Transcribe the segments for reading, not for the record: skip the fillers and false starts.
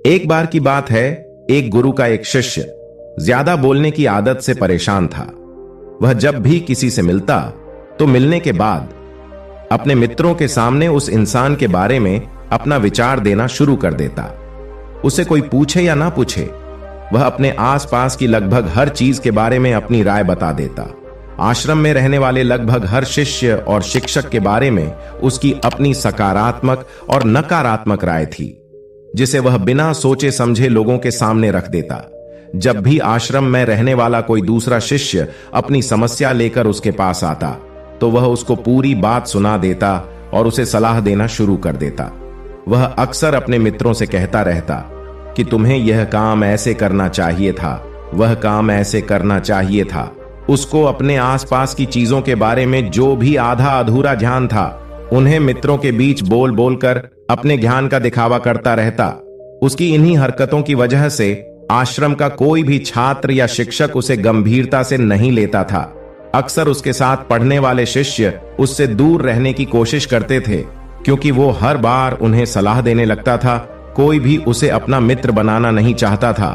एक बार की बात है, एक गुरु का एक शिष्य ज्यादा बोलने की आदत से परेशान था। वह जब भी किसी से मिलता तो मिलने के बाद अपने मित्रों के सामने उस इंसान के बारे में अपना विचार देना शुरू कर देता। उसे कोई पूछे या ना पूछे, वह अपने आसपास की लगभग हर चीज के बारे में अपनी राय बता देता। आश्रम में रहने वाले लगभग हर शिष्य और शिक्षक के बारे में उसकी अपनी सकारात्मक और नकारात्मक राय थी, जिसे वह बिना सोचे समझे लोगों के सामने रख देता। जब भी आश्रम में रहने वाला कोई दूसरा शिष्य अपनी समस्या लेकर उसके पास आता तो वह उसको पूरी बात सुना देता और उसे सलाह देना शुरू कर देता। वह अक्सर अपने मित्रों से कहता रहता कि तुम्हें यह काम ऐसे करना चाहिए था, वह काम ऐसे करना चाहिए था। उसको अपने आसपास की चीजों के बारे में जो भी आधा अधूरा ज्ञान था, उन्हें मित्रों के बीच बोल बोलकर अपने ज्ञान का दिखावा करता रहता। उसकी इन्हीं हरकतों की वजह से आश्रम का कोई भी छात्र या शिक्षक उसे गंभीरता से नहीं लेता था। अक्सर उसके साथ पढ़ने वाले शिष्य उससे दूर रहने की कोशिश करते थे, क्योंकि वो हर बार उन्हें सलाह देने लगता था। कोई भी उसे अपना मित्र बनाना नहीं चाहता था,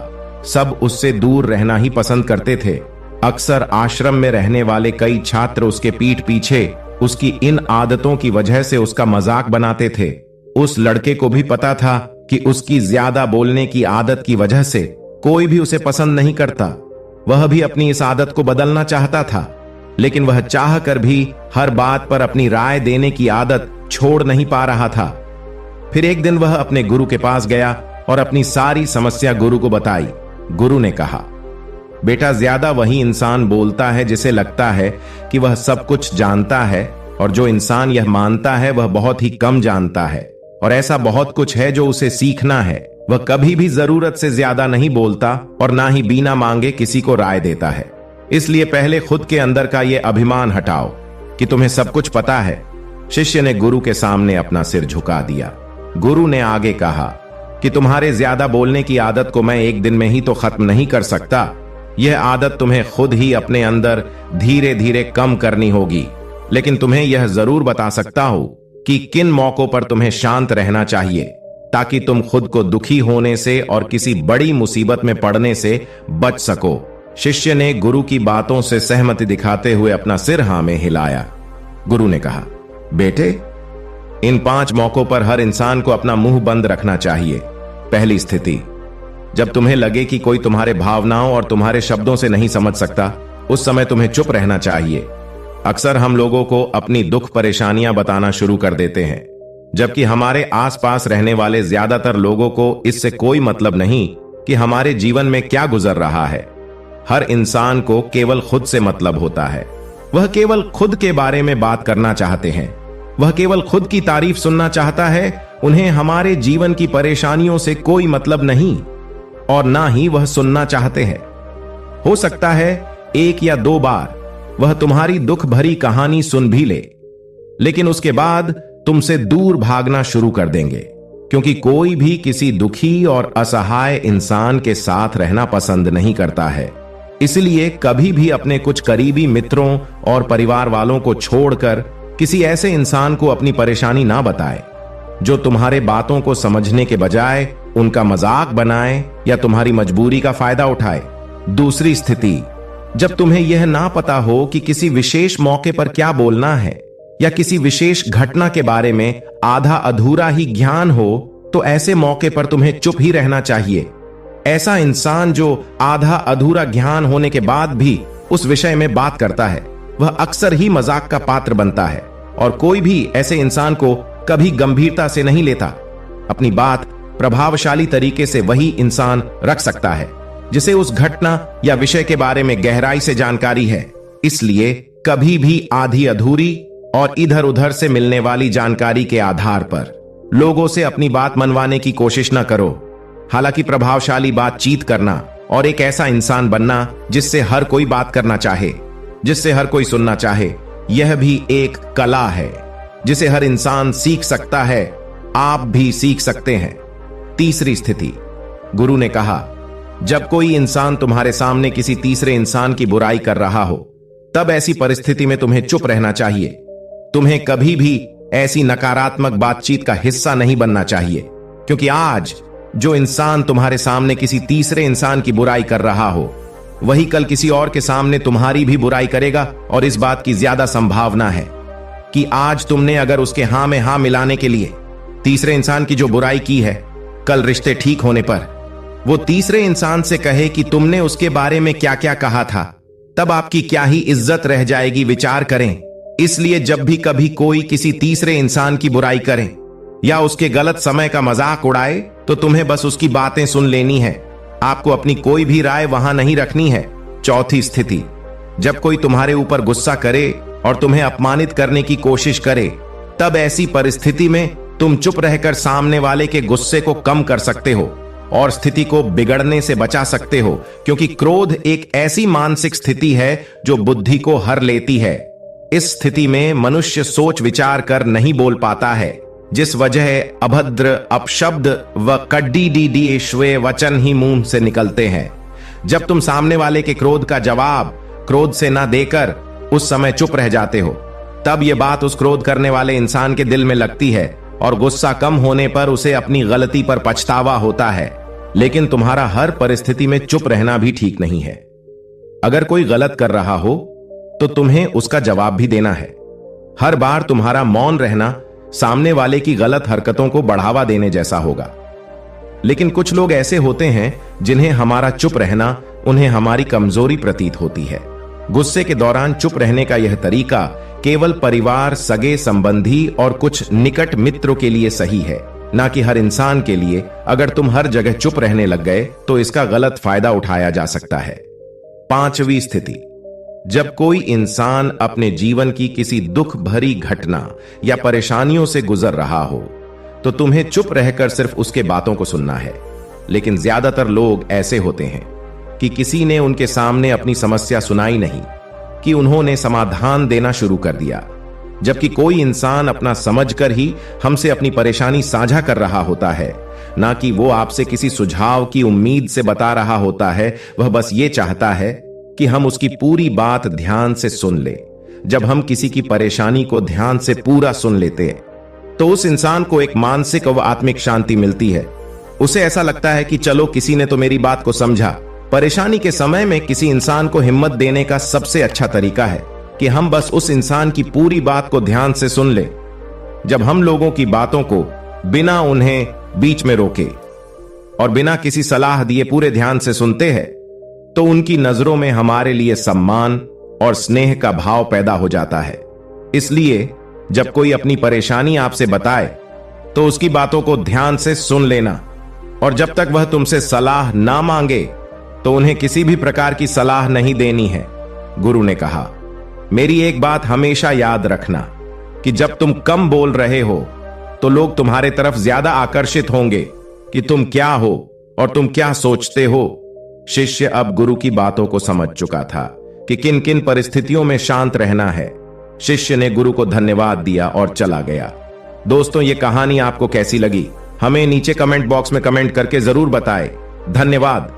सब उससे दूर रहना ही पसंद करते थे। अक्सर आश्रम में रहने वाले कई छात्र उसके पीठ पीछे उसकी इन आदतों की वजह से उसका मजाक बनाते थे। उस लड़के को भी पता था कि उसकी ज्यादा बोलने की आदत की वजह से कोई भी उसे पसंद नहीं करता। वह भी अपनी इस आदत को बदलना चाहता था, लेकिन वह चाह कर भी हर बात पर अपनी राय देने की आदत छोड़ नहीं पा रहा था। फिर एक दिन वह अपने गुरु के पास गया और अपनी सारी समस्या गुरु को बताई। गुरु ने कहा, बेटा, ज्यादा वही इंसान बोलता है जिसे लगता है कि वह सब कुछ जानता है, और जो इंसान यह मानता है वह बहुत ही कम जानता है। और ऐसा बहुत कुछ है जो उसे सीखना है। वह कभी भी जरूरत से ज्यादा नहीं बोलता और ना ही बिना मांगे किसी को राय देता है। इसलिए पहले खुद के अंदर का यह अभिमान हटाओ कि तुम्हें सब कुछ पता है। शिष्य ने गुरु के सामने अपना सिर झुका दिया। गुरु ने आगे कहा कि तुम्हारे ज्यादा बोलने की आदत को मैं एक दिन में ही तो खत्म नहीं कर सकता। यह आदत तुम्हें खुद ही अपने अंदर धीरे धीरे कम करनी होगी। लेकिन तुम्हें यह जरूर बता सकता हूं कि किन मौकों पर तुम्हें शांत रहना चाहिए, ताकि तुम खुद को दुखी होने से और किसी बड़ी मुसीबत में पड़ने से बच सको। शिष्य ने गुरु की बातों से सहमति दिखाते हुए अपना सिर हाँ में हिलाया। गुरु ने कहा, बेटे, इन 5 मौकों पर हर इंसान को अपना मुंह बंद रखना चाहिए। पहली स्थिति, जब तुम्हें लगे कि कोई तुम्हारे भावनाओं और तुम्हारे शब्दों से नहीं समझ सकता, उस समय तुम्हें चुप रहना चाहिए। अक्सर हम लोगों को अपनी दुख परेशानियां बताना शुरू कर देते हैं, जबकि हमारे आसपास रहने वाले ज्यादातर लोगों को इससे कोई मतलब नहीं कि हमारे जीवन में क्या गुजर रहा है। हर इंसान को केवल खुद से मतलब होता है। वह केवल खुद के बारे में बात करना चाहते हैं। वह केवल खुद की तारीफ सुनना चाहता है। उन्हें हमारे जीवन की परेशानियों से कोई मतलब नहीं, और ना ही वह सुनना चाहते हैं। हो सकता है 1 या 2 बार वह तुम्हारी दुख भरी कहानी सुन भी ले, लेकिन उसके बाद तुमसे दूर भागना शुरू कर देंगे, क्योंकि कोई भी किसी दुखी और असहाय इंसान के साथ रहना पसंद नहीं करता है। इसलिए कभी भी अपने कुछ करीबी मित्रों और परिवार वालों को छोड़कर किसी ऐसे इंसान को अपनी परेशानी ना बताए जो तुम्हारे बातों को समझने के बजाय उनका मजाक बनाए या तुम्हारी मजबूरी का फायदा उठाए। दूसरी स्थिति, जब तुम्हें यह ना पता हो कि किसी विशेष मौके पर क्या बोलना है या किसी विशेष घटना के बारे में आधा अधूरा ही ज्ञान हो, तो ऐसे मौके पर तुम्हें चुप ही रहना चाहिए। ऐसा इंसान जो आधा अधूरा ज्ञान होने के बाद भी उस विषय में बात करता है, वह अक्सर ही मजाक का पात्र बनता है, और कोई भी ऐसे इंसान को कभी गंभीरता से नहीं लेता। अपनी बात प्रभावशाली तरीके से वही इंसान रख सकता है जिसे उस घटना या विषय के बारे में गहराई से जानकारी है। इसलिए कभी भी आधी अधूरी और इधर उधर से मिलने वाली जानकारी के आधार पर लोगों से अपनी बात मनवाने की कोशिश न करो। हालांकि प्रभावशाली बातचीत करना और एक ऐसा इंसान बनना जिससे हर कोई बात करना चाहे, जिससे हर कोई सुनना चाहे, यह भी एक कला है जिसे हर इंसान सीख सकता है। आप भी सीख सकते हैं। तीसरी स्थिति, गुरु ने कहा, जब कोई इंसान तुम्हारे सामने किसी तीसरे इंसान की बुराई कर रहा हो, तब ऐसी परिस्थिति में तुम्हें चुप रहना चाहिए। तुम्हें कभी भी ऐसी नकारात्मक बातचीत का हिस्सा नहीं बनना चाहिए, क्योंकि आज जो इंसान तुम्हारे सामने किसी तीसरे इंसान की बुराई कर रहा हो, वही कल किसी और के सामने तुम्हारी भी बुराई करेगा। और इस बात की ज्यादा संभावना है कि आज तुमने अगर उसके हां में हां मिलाने के लिए तीसरे इंसान की जो बुराई की है, कल रिश्ते ठीक होने पर वो तीसरे इंसान से कहे कि तुमने उसके बारे में क्या क्या कहा था, तब आपकी क्या ही इज्जत रह जाएगी। विचार करें। इसलिए जब भी कभी कोई किसी तीसरे इंसान की बुराई करे या उसके गलत समय का मजाक उड़ाए, तो तुम्हें बस उसकी बातें सुन लेनी है। आपको अपनी कोई भी राय वहां नहीं रखनी है। चौथी स्थिति, जब कोई तुम्हारे ऊपर गुस्सा करे और तुम्हें अपमानित करने की कोशिश करे, तब ऐसी परिस्थिति में तुम चुप रहकर सामने वाले के गुस्से को कम कर सकते हो और स्थिति को बिगड़ने से बचा सकते हो, क्योंकि क्रोध एक ऐसी मानसिक स्थिति है जो बुद्धि को हर लेती है। इस स्थिति में मनुष्य सोच विचार कर नहीं बोल पाता है, जिस वजह अभद्र अपशब्द व कड्डी वचन ही मुंह से निकलते हैं। जब तुम सामने वाले के क्रोध का जवाब क्रोध से ना देकर उस समय चुप रह जाते हो, तब यह बात उस क्रोध करने वाले इंसान के दिल में लगती है और गुस्सा कम होने पर उसे अपनी गलती पर पछतावा होता है। लेकिन तुम्हारा हर परिस्थिति में चुप रहना भी ठीक नहीं है। अगर कोई गलत कर रहा हो तो तुम्हें उसका जवाब भी देना है। हर बार तुम्हारा मौन रहना सामने वाले की गलत हरकतों को बढ़ावा देने जैसा होगा। लेकिन कुछ लोग ऐसे होते हैं जिन्हें हमारा चुप रहना उन्हें हमारी कमजोरी प्रतीत होती है। गुस्से के दौरान चुप रहने का यह तरीका केवल परिवार, सगे संबंधी और कुछ निकट मित्रों के लिए सही है, ना कि हर इंसान के लिए। अगर तुम हर जगह चुप रहने लग गए तो इसका गलत फायदा उठाया जा सकता है। पांचवी स्थिति, जब कोई इंसान अपने जीवन की किसी दुख भरी घटना या परेशानियों से गुजर रहा हो, तो तुम्हें चुप रहकर सिर्फ उसके बातों को सुनना है। लेकिन ज्यादातर लोग ऐसे होते हैं कि किसी ने उनके सामने अपनी समस्या सुनाई नहीं कि उन्होंने समाधान देना शुरू कर दिया। जबकि कोई इंसान अपना समझकर ही हमसे अपनी परेशानी साझा कर रहा होता है, ना कि वो आपसे किसी सुझाव की उम्मीद से बता रहा होता है। वह बस ये चाहता है कि हम उसकी पूरी बात ध्यान से सुन ले। जब हम किसी की परेशानी को ध्यान से पूरा सुन लेते हैं, तो उस इंसान को एक मानसिक व आत्मिक शांति मिलती है। उसे ऐसा लगता है कि चलो, किसी ने तो मेरी बात को समझा। परेशानी के समय में किसी इंसान को हिम्मत देने का सबसे अच्छा तरीका है कि हम बस उस इंसान की पूरी बात को ध्यान से सुन लें। जब हम लोगों की बातों को बिना उन्हें बीच में रोके और बिना किसी सलाह दिए पूरे ध्यान से सुनते हैं, तो उनकी नजरों में हमारे लिए सम्मान और स्नेह का भाव पैदा हो जाता है। इसलिए जब कोई अपनी परेशानी आपसे बताए, तो उसकी बातों को ध्यान से सुन लेना, और जब तक वह तुमसे सलाह ना मांगे तो उन्हें किसी भी प्रकार की सलाह नहीं देनी है। गुरु ने कहा, मेरी एक बात हमेशा याद रखना कि जब तुम कम बोल रहे हो तो लोग तुम्हारे तरफ ज्यादा आकर्षित होंगे कि तुम क्या हो और तुम क्या सोचते हो। शिष्य अब गुरु की बातों को समझ चुका था कि किन किन परिस्थितियों में शांत रहना है। शिष्य ने गुरु को धन्यवाद दिया और चला गया। दोस्तों, ये कहानी आपको कैसी लगी, हमें नीचे कमेंट बॉक्स में कमेंट करके जरूर बताएं। धन्यवाद।